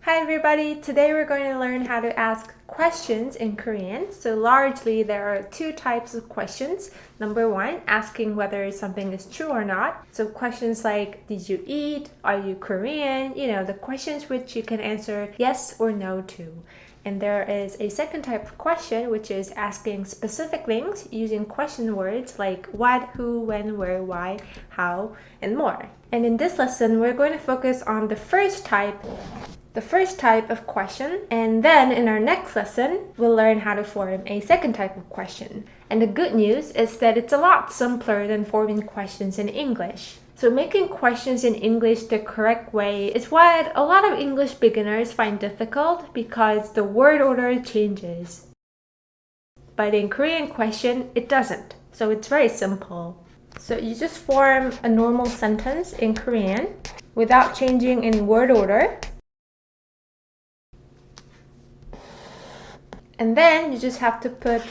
Hi everybody! Today we're going to learn how to ask questions in Korean. So largely there are two types of questions. Number one, asking whether something is true or not. So questions like, did you eat? Are you Korean? The questions which you can answer yes or no to. And there is a second type of question, which is asking specific things using question words like what, who, when, where, why, how, and more. And in this lesson, we're going to focus on the first type of question, and then in our next lesson, we'll learn how to form a second type of question. And the good news is that it's a lot simpler than forming questions in English. So making questions in English the correct way is what a lot of English beginners find difficult because the word order changes. But in Korean question, it doesn't. So it's very simple. So you just form a normal sentence in Korean without changing any word order. And then you just have to put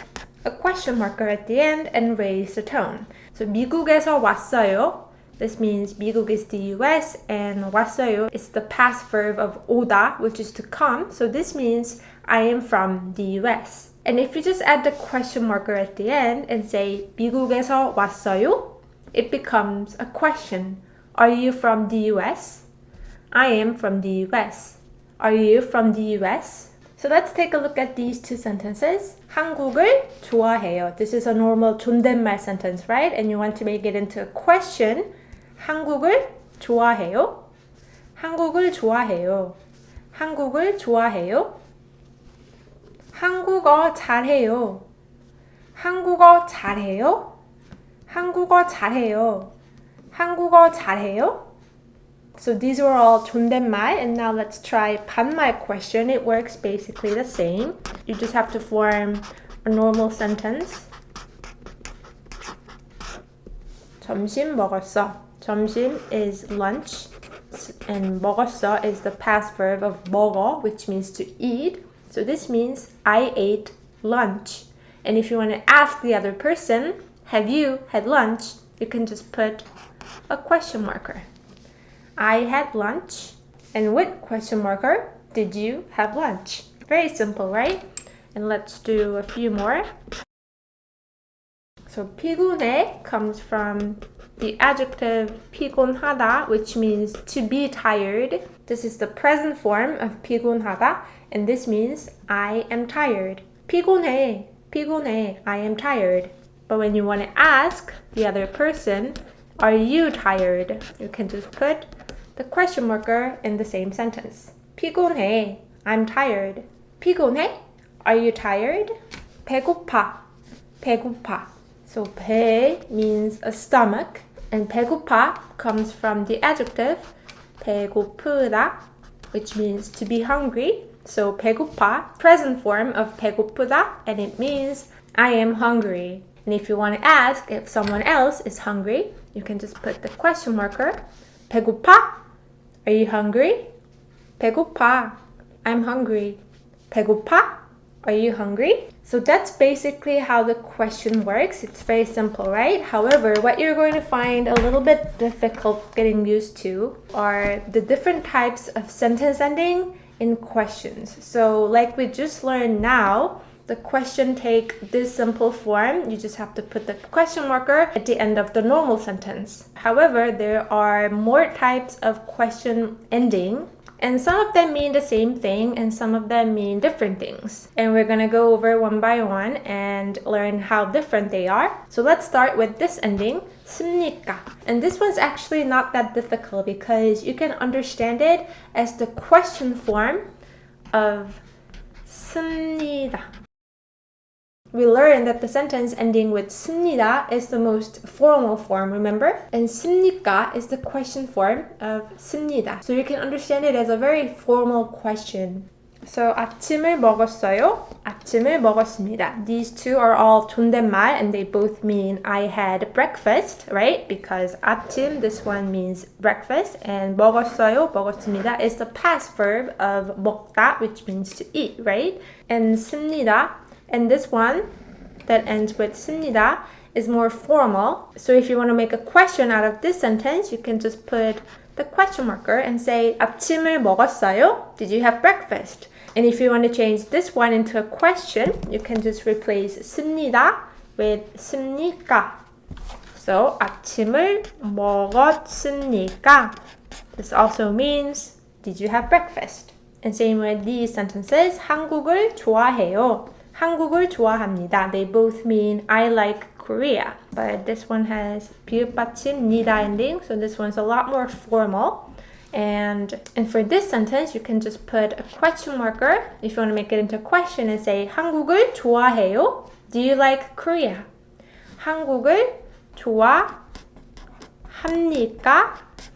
a question marker at the end and raise the tone. So 미국에서 왔어요. This means 미국 is the US and 왔어요 is the past verb of 오다, which is to come. So this means I am from the US. And if you just add the question marker at the end and say 미국에서 왔어요, it becomes a question. Are you from the US? I am from the US. Are you from the US? So let's take a look at these two sentences. 한국을 좋아해요. This is a normal 존댓말 sentence, right? And you want to make it into a question. 한국을 좋아해요. 한국을 좋아해요. 한국을 좋아해요. 한국어 잘해요. 한국어 잘해요. 한국어 잘해요. 한국어 잘해요. So these were all 존댓말, and now let's try 반말 question. It works basically the same. You just have to form a normal sentence. 점심 먹었어. 점심 is lunch, and 먹었어 is the past verb of 먹어, which means to eat. So this means I ate lunch. And if you want to ask the other person, have you had lunch? You can just put a question marker. I had lunch. And with question marker, did you have lunch? Very simple, right? And let's do a few more. So 피곤해 comes from the adjective 피곤하다, which means to be tired. This is the present form of 피곤하다, and this means I am tired. 피곤해, 피곤해, I am tired. But when you want to ask the other person, are you tired? You can just put the question marker in the same sentence. 피곤해, I'm tired. 피곤해? Are you tired? 배고파, 배고파. So 배 means a stomach, and 배고파 comes from the adjective 배고프다, which means to be hungry. So 배고파, present form of 배고프다, and it means I am hungry. And if you want to ask if someone else is hungry, you can just put the question marker. 배고파? Are you hungry? 배고파. I'm hungry. 배고파? Are you hungry? So that's basically how the question works. It's very simple, right? However, what you're going to find a little bit difficult getting used to are the different types of sentence ending in questions. So like we just learned now, the question take this simple form. You just have to put the question marker at the end of the normal sentence. However, there are more types of question ending, and some of them mean the same thing and some of them mean different things. And we're gonna go over one by one and learn how different they are. So let's start with this ending, 씁니까? And this one's actually not that difficult because you can understand it as the question form of 씁니다. We learned that the sentence ending with 씁니다 is the most formal form, remember? And 씁니까 is the question form of 씁니다. So you can understand it as a very formal question. So 아침을 먹었어요. 아침을 먹었습니다. These two are all 존댓말 and they both mean I had breakfast, right? Because 아침, this one means breakfast, and 먹었어요, 먹었습니다 is the past verb of 먹다, which means to eat, right? And 씁니다, and this one that ends with 씁니다 is more formal. So if you want to make a question out of this sentence, you can just put the question marker and say 아침을 먹었어요? Did you have breakfast? And if you want to change this one into a question, you can just replace 씁니다 with 씁니까? So 아침을 먹었습니까? This also means did you have breakfast? And same with these sentences. 한국을 좋아해요. 한국을 좋아합니다. They both mean I like Korea. But this one has 비읍받침 니다 ending, so this one's a lot more formal. And for this sentence, you can just put a question marker if you want to make it into a question and say 한국을 좋아해요? Do you like Korea? 한국을 좋아합니까?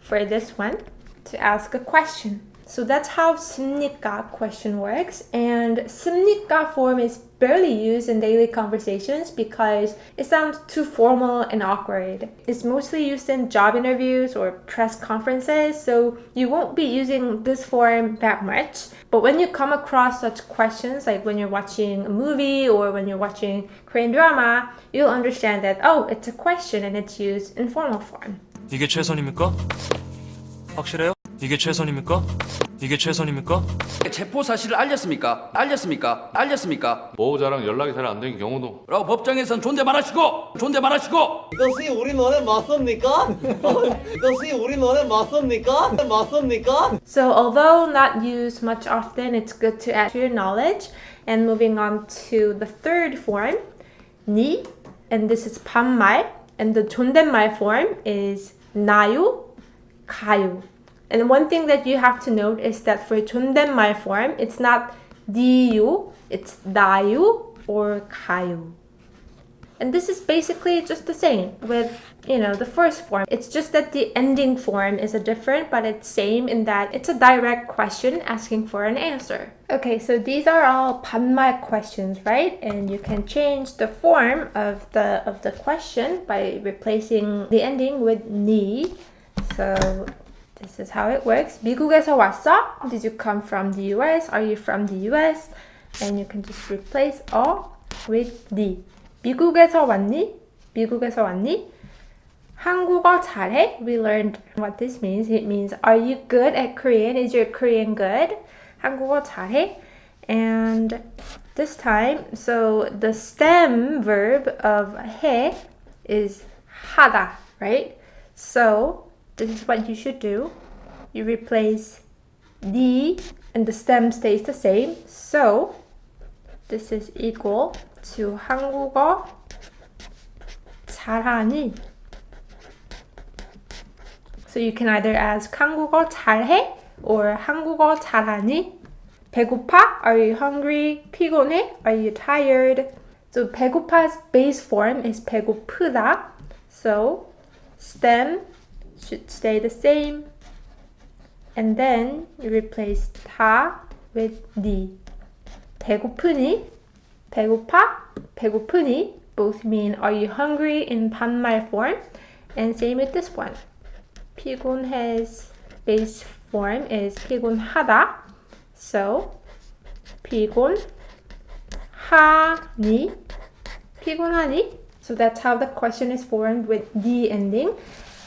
For this one, to ask a question. So that's how 씁니까 question works. And 씁니까 form is barely used in daily conversations because it sounds too formal and awkward. It's mostly used in job interviews or press conferences, so you won't be using this form that much. But when you come across such questions, like when you're watching a movie or when you're watching Korean drama, you'll understand that, oh, it's a question and it's used in formal form. 이게 최선입니까? 확실해요? 이게 최선입니까? 이게 최선입니까? 체포 사실을 알렸습니까? 알렸습니까? 보호자랑 연락이 잘 안 된 경우도 라고 법정에선 존대 말하시고 이것이 우리 너네 맞습니까? 이것이 우리 너네 맞습니까? So although not used much often, it's good to add to your knowledge. And moving on to the third form, 니, and this is 반말, and the 존댓말 form is 나유, 가유. And one thing that you have to note is that for 존댓말 form, it's not 니유, it's 나유 or 가유. And this is basically just the same with, the first form. It's just that the ending form is different, but it's same in that it's a direct question asking for an answer. Okay, so these are all 반말 questions, right? And you can change the form of the question by replacing the ending with 니. So this is how it works. 미국에서 왔어? Did you come from the US? Are you from the US? And you can just replace with 니. 미국에서 왔니? 미국에서 왔니? 한국어 잘해? We learned what this means. It means, are you good at Korean? Is your Korean good? 한국어 잘해? And this time, so the stem verb of 해 is 하다, right? So this is what you should do. You replace 니 and the stem stays the same. So this is equal to 한국어 잘하니. So you can either ask 한국어 잘해 or 한국어 잘하니. 배고파? Are you hungry? 피곤해? Are you tired? So 배고파's base form is 배고프다. So stem should stay the same. And then you replace 다 with 니. 배고프니? 배고파? 배고프니? Both mean are you hungry in 반말 form. And same with this one. 피곤해's base form is 피곤하다. So 피곤하니? 피곤하니? So that's how the question is formed with the ending.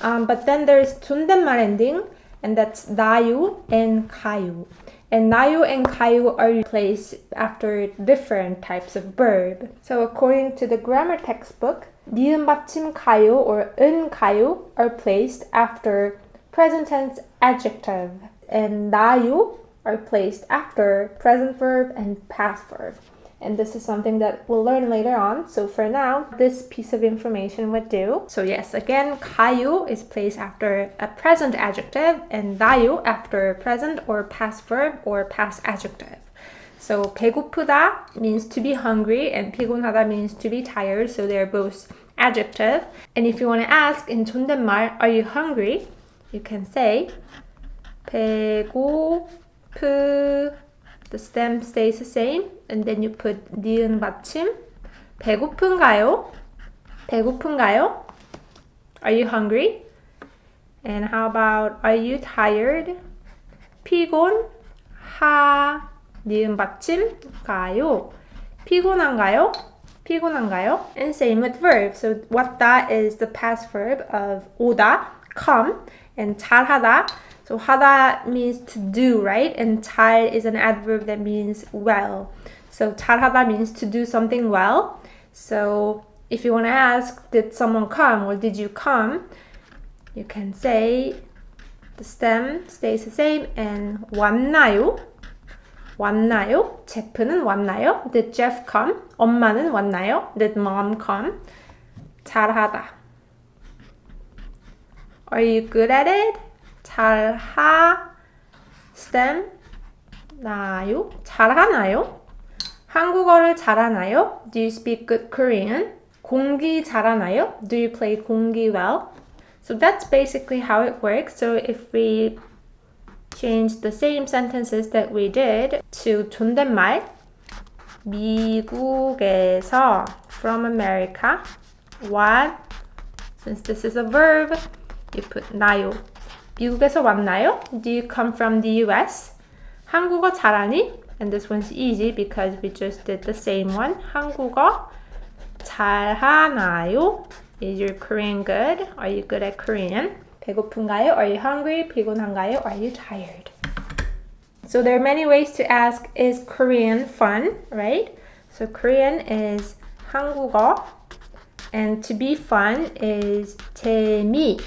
But then there is 존댓말 ending, and that's 나유 and 가유. And 나유 and 가유 are placed after different types of verb. So according to the grammar textbook, 니은 받침 가유 or 은 가유 are placed after present tense adjective, and 나유 are placed after present verb and past verb. And this is something that we'll learn later on. So for now, this piece of information would do. So yes, again, 가유 is placed after a present adjective and 나유 after present or past verb or past adjective. So 배고프다 means to be hungry and 피곤하다 means to be tired. So they're both adjective. And if you want to ask in 존댓말, are you hungry? You can say 배고프. The stem stays the same, and then you put 니은 받침. 배고픈가요? 배고픈가요? Are you hungry? And how about are you tired? 피곤하 니은 받침 가요. 피곤한가요? 피곤한가요? And same with verb. So 왔다 is the past verb of 오다. come, and 잘하다. So 하다 means to do, right? And 잘 is an adverb that means well. So 잘하다 means to do something well. So if you want to ask, did someone come or did you come? You can say the stem stays the same and 왔나요? 왔나요? 제프는 왔나요? Did Jeff come? 엄마는 왔나요? Did mom come? 잘하다. Are you good at it? 잘하 stem 나요? 잘하나요? 한국어를 잘하나요? Do you speak good Korean? 공기 잘하나요? Do you play 공기 well? So that's basically how it works. So if we change the same sentences that we did to 존댓말, 미국에서, from America, what, since this is a verb, you put 나요. 미국에서 왔나요? Do you come from the US? 한국어 잘하니? And this one's easy because we just did the same one. 한국어 잘하나요? Is your Korean good? Are you good at Korean? 배고픈가요? Are you hungry? 피곤한가요? Are you tired? So there are many ways to ask, is Korean fun, right? So Korean is 한국어, and to be fun is 재미있다.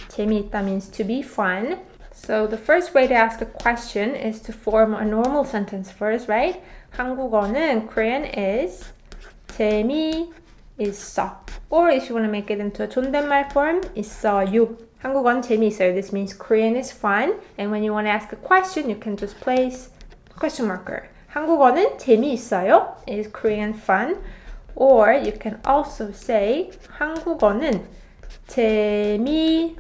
재미있다 means to be fun. So the first way to ask a question is to form a normal sentence first, right? 한국어는 Korean is 재미있어. Or if you want to make it into a 존댓말 form, 있어요. 한국어는 재미있어요. This means Korean is fun. And when you want to ask a question, you can just place question marker. 한국어는 재미있어요. Is Korean fun? Or you can also say 한국어는 재미있나요?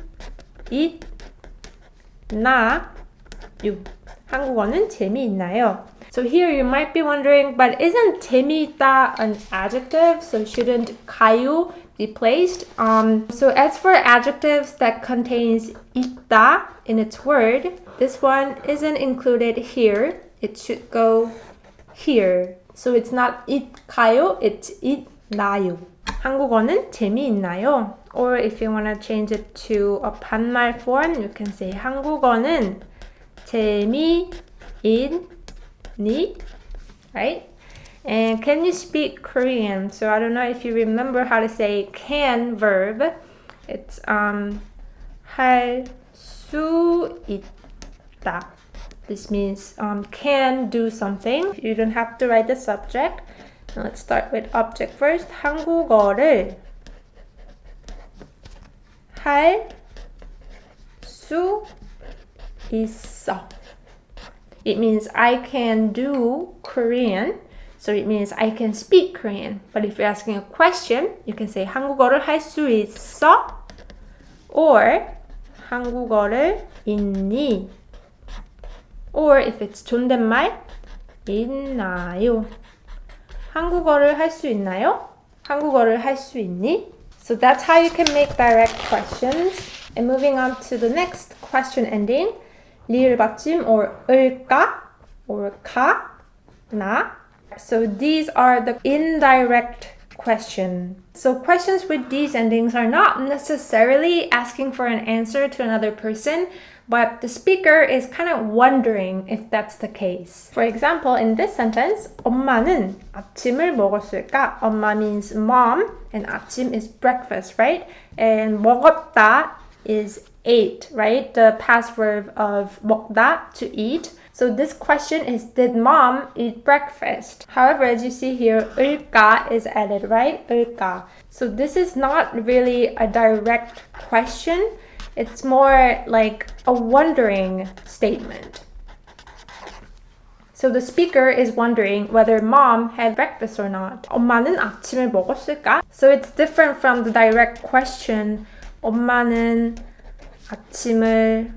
한국어는 재미있나요? So here you might be wondering, but isn't 재미있다 an adjective? So shouldn't 가요 be placed? So as for adjectives that contains 있다 in its word, this one isn't included here. It should go here. So it's not 있가요, it's 있나요. 한국어는 재미있나요? Or if you want to change it to a 반말 form, you can say 한국어는 재미있니? Right? And can you speak Korean? So I don't know if you remember how to say can verb. It's 할 수 있다. This means can do something. You don't have to write the subject. Now let's start with object first. 한국어를 할 수 있어. It means I can do Korean. So it means I can speak Korean. But if you're asking a question, you can say 한국어를 할 수 있어? Or 한국어를 있니? Or if it's 존댓말, 있나요? 한국어를 할 수 있나요? 한국어를 할 수 있니? So that's how you can make direct questions. And moving on to the next question ending, 리을 받침 or 을까 or 가, 나. So these are the indirect questions. So questions with these endings are not necessarily asking for an answer to another person, but the speaker is kind of wondering if that's the case. For example, in this sentence, 엄마는 아침을 먹었을까? 엄마 means mom, and 아침 is breakfast, right? And 먹었다 is ate, right? The past verb of 먹다, to eat. So this question is, did mom eat breakfast? However, as you see here, 을까 is added, right? 을까. So this is not really a direct question. It's more like a wondering statement. So the speaker is wondering whether mom had breakfast or not. 엄마는 아침을 먹었을까? So it's different from the direct question. 엄마는 아침을.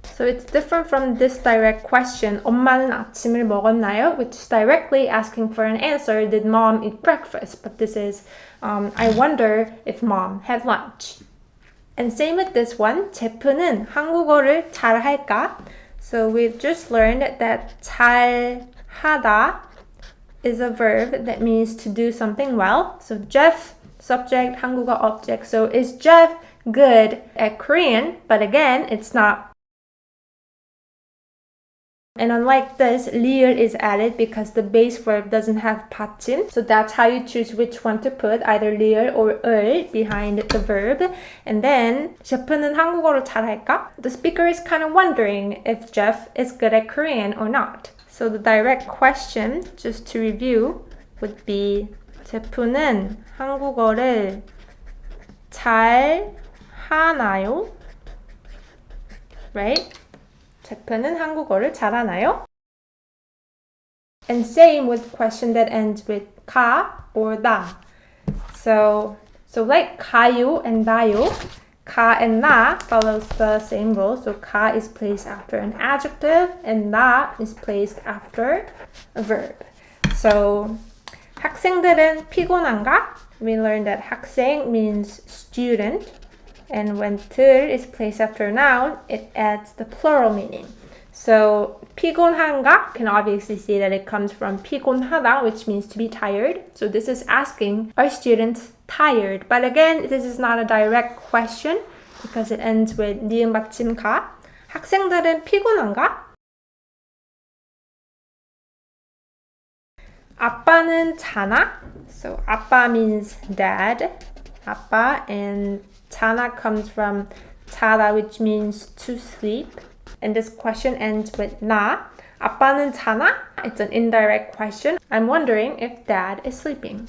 So it's different from this direct question. 엄마는 아침을 먹었나요? Which is directly asking for an answer. Did mom eat breakfast? But this is, I wonder if mom had lunch. And same with this one. 제프는 한국어를 잘할까? So we've just learned that 잘하다 is a verb that means to do something well. So Jeff subject, 한국어 object. So is Jeff good at Korean? But again, it's not. And unlike this, 리을 is added because the base verb doesn't have 받침. So that's how you choose which one to put, either 리을 or 을 behind the verb. And then, Jeff는 한국어를 잘할까? The speaker is kind of wondering if Jeff is good at Korean or not. So the direct question, just to review, would be 제프는 한국어를 잘 하나요? Right? 제프는 한국어를 잘하나요? And same with question that ends with 가 or 다. So like 가요 and 나요, 가 and 나 follows the same rule. So 가 is placed after an adjective and 나 is placed after a verb. So 학생들은 피곤한가? We learned that 학생 means student. And when 들 is placed after a noun, it adds the plural meaning. So 피곤한가 can obviously see that it comes from 피곤하다, which means to be tired. So this is asking, are students tired? But again, this is not a direct question because it ends with 니은 받침 가. 학생들은 피곤한가? 아빠는 자나? So 아빠 means dad. 아빠, and 자나 comes from 자다, which means to sleep. And this question ends with 나. 아빠는 자나? It's an indirect question. I'm wondering if dad is sleeping.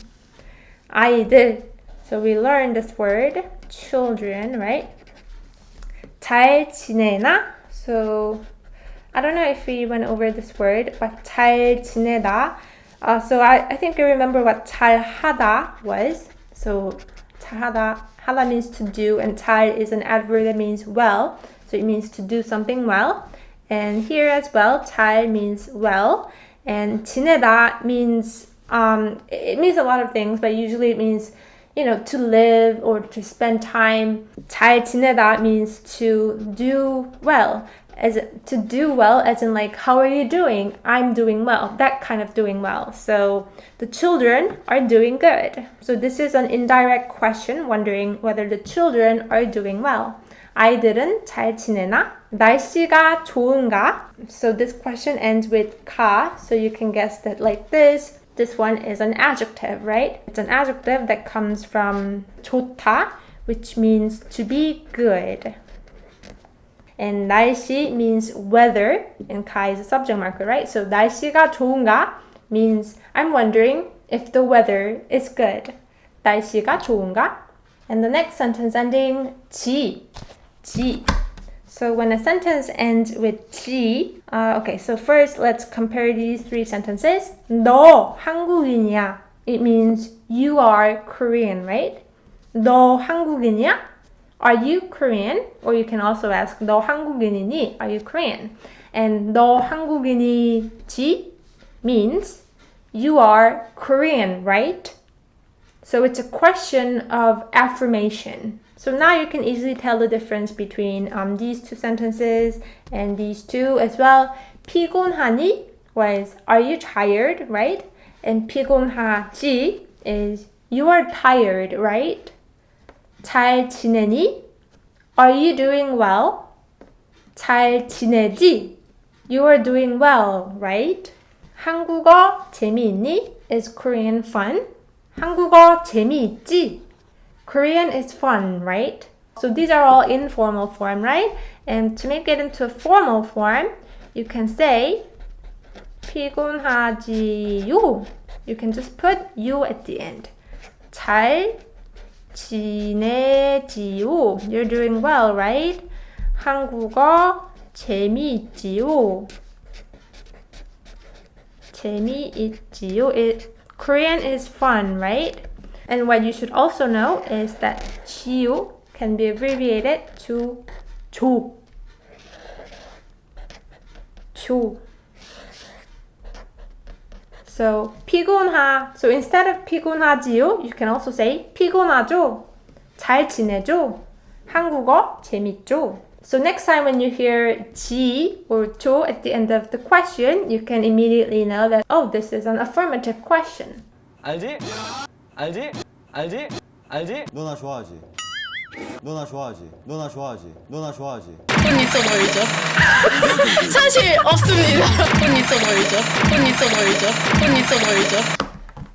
아이들. So we learned this word, children, right? 잘 지내나? So I don't know if we went over this word, but 잘 지내다. So I think you remember what 잘하다 was. So 잘하다, 하다 means to do, and 잘 is an adverb that means well. So it means to do something well. And here as well, 잘 means well. And 지내다 means, it means a lot of things, but usually it means, to live or to spend time. 잘 지내다 means to do well. As in like, how are you doing? I'm doing well. That kind of doing well. So the children are doing good. So this is an indirect question, wondering whether the children are doing well. 아이들은 잘 지내나? 날씨가 좋은가? So this question ends with 가. So you can guess that like this. This one is an adjective, right? It's an adjective that comes from 좋다, which means to be good. And 날씨 means weather, and 가 is a subject marker, right? So 날씨가 좋은가 means I'm wondering if the weather is good. 날씨가 좋은가? And the next sentence ending 지. So when a sentence ends with 지, okay, so first let's compare these three sentences. 너 한국인이야. It means you are Korean, right? 너 한국인이야? Are you Korean? Or you can also ask, 너 한국인이니? Are you Korean? And 너 한국인이지 means you are Korean, right? So it's a question of affirmation. So now you can easily tell the difference between these two sentences and these two as well. 피곤하니 was, are you tired, right? And 피곤하지 is, you are tired, right? 잘 지내니? Are you doing well? 잘 지내지? You are doing well, right? 한국어 재미있니? Is Korean fun? 한국어 재미있지? Korean is fun, right? So these are all informal form, right? And to make it into a formal form, you can say 피곤하지요. You can just put you at the end. 잘 지내지요. You're doing well, right? 한국어 재미있지요. 재미있지요. Korean is fun, right? And what you should also know is that 지요 can be abbreviated to 조. So so instead of 피곤하지요, you can also say 피곤하죠. 잘 지내죠. 한국어 재밌죠. So next time when you hear 지 or 조 at the end of the question, you can immediately know that, oh, this is an affirmative question. 알지? 알지? 너 나 좋아하지? 너 나 좋아하지? 너 나 좋아하지? 너 나 좋아하지? 돈 있어 보이죠? 사실 없습니다. 돈 있어 보이죠? 돈 있어 보이죠? 돈 있어 보이죠?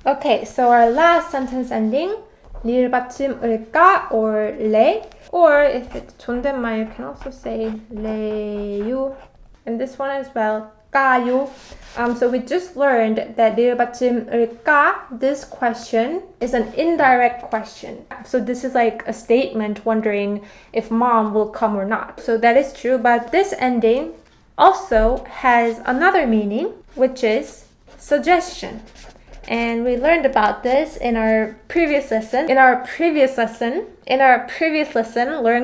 Okay, so our last sentence ending, 리을 받침 을까 or 레, or if it's 존댓말, you can also say 레유, and this one as well, 까요. So we just learned that 리을 받침 을까, this question is an indirect question. So this is like a statement wondering if mom will come or not. So that is true, but this ending also has another meaning, which is suggestion. And we learned about this in our previous lesson. Learn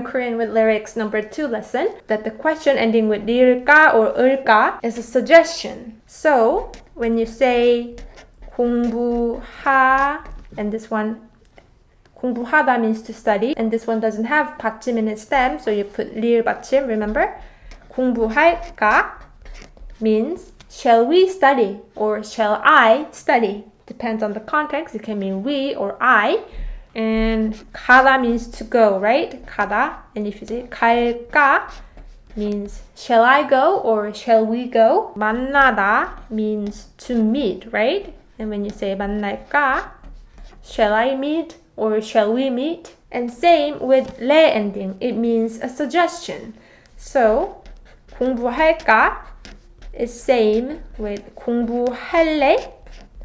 Korean with lyrics number 2 lesson, that the question ending with 리을까 or 을까 is a suggestion. So when you say 공부하, and this one 공부하다 means to study, and this one doesn't have 받침 in its stem, so you put 리을 받침, remember? 공부할까 means shall we study or shall I study? Depends on the context. It can mean we or I. And 가다 means to go, right? 가다. And if you say 갈까 means shall I go or shall we go? 만나다 means to meet, right? And when you say 만날까, shall I meet or shall we meet? And same with 레 ending. It means a suggestion. So 공부할까 is same with 공부할래,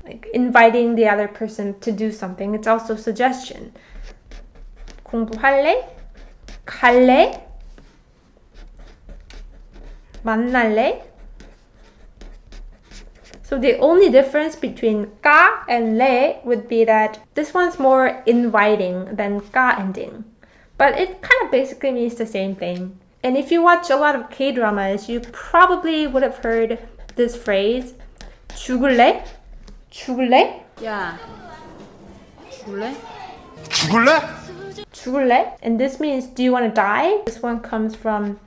like inviting the other person to do something. It's also suggestion. 공부할래? 갈래? 만날래? So the only difference between 까 and 레 would be that this one's more inviting than 까 ending. But it kind of basically means the same thing. And if you watch a lot of K-dramas, you probably would have heard this phrase, 죽을래? 죽을래? 야, 죽을래? 죽을래? And this means, do you want to die? This one comes from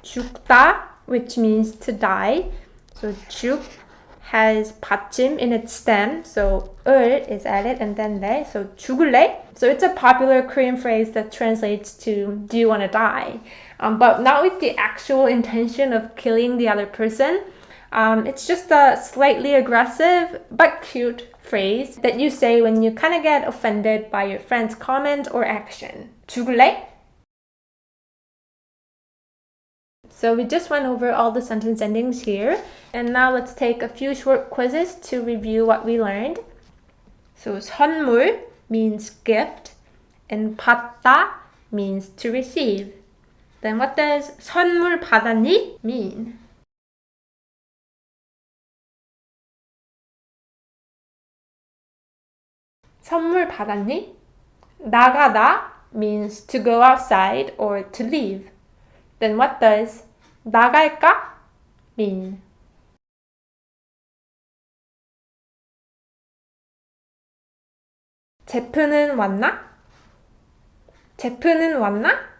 죽다, which means to die. So 죽 has 받침 in its stem, so 을 is added and then 레, so 죽을래? So it's a popular Korean phrase that translates to, do you want to die? But not with the actual intention of killing the other person. It's just a slightly aggressive but cute phrase that you say when you kind of get offended by your friend's comment or action. 죽을래? So we just went over all the sentence endings here. And now let's take a few short quizzes to review what we learned. So 선물 means gift and 받다 means to receive. Then what does 선물 받았니 mean? 선물 받았니? 나가다 means to go outside or to leave. Then what does 나갈까 mean? 제프는 왔나? 제프는 왔나?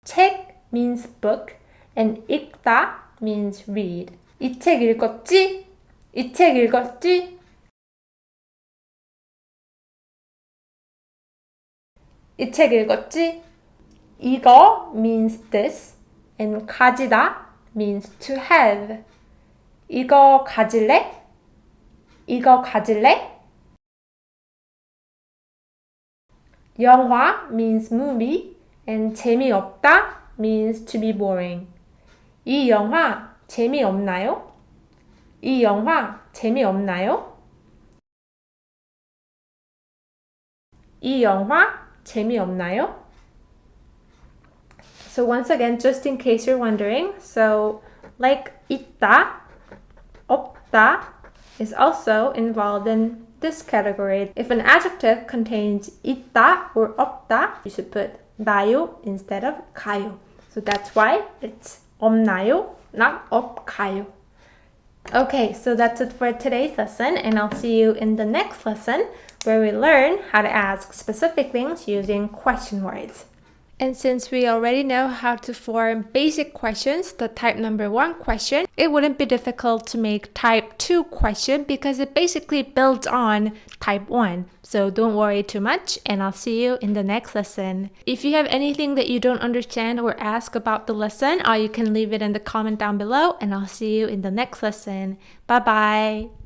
책 means book and 읽다 means read. 이 책 읽었지? 이 책 읽었지? 이 책 읽었지? 이거 means this and 가지다 means to have. 이거 가질래? 이거 가질래? 영화 means movie and 재미없다 means to be boring. 이 영화 재미없나요? 이 영화 재미없나요? 이 영화 재미없나요? So once again, just in case you're wondering, so like 있다, 없다 is also involved in this category. If an adjective contains 있다 or 없다, you should put 나요 instead of 가요. So that's why it's 없나요, not 없가요. Okay, so that's it for today's lesson, and I'll see you in the next lesson where we learn how to ask specific things using question words. And since we already know how to form basic questions, the type number 1 question, it wouldn't be difficult to make type 2 question because it basically builds on type 1. So don't worry too much, and I'll see you in the next lesson. If you have anything that you don't understand or ask about the lesson, you can leave it in the comment down below, and I'll see you in the next lesson. Bye bye!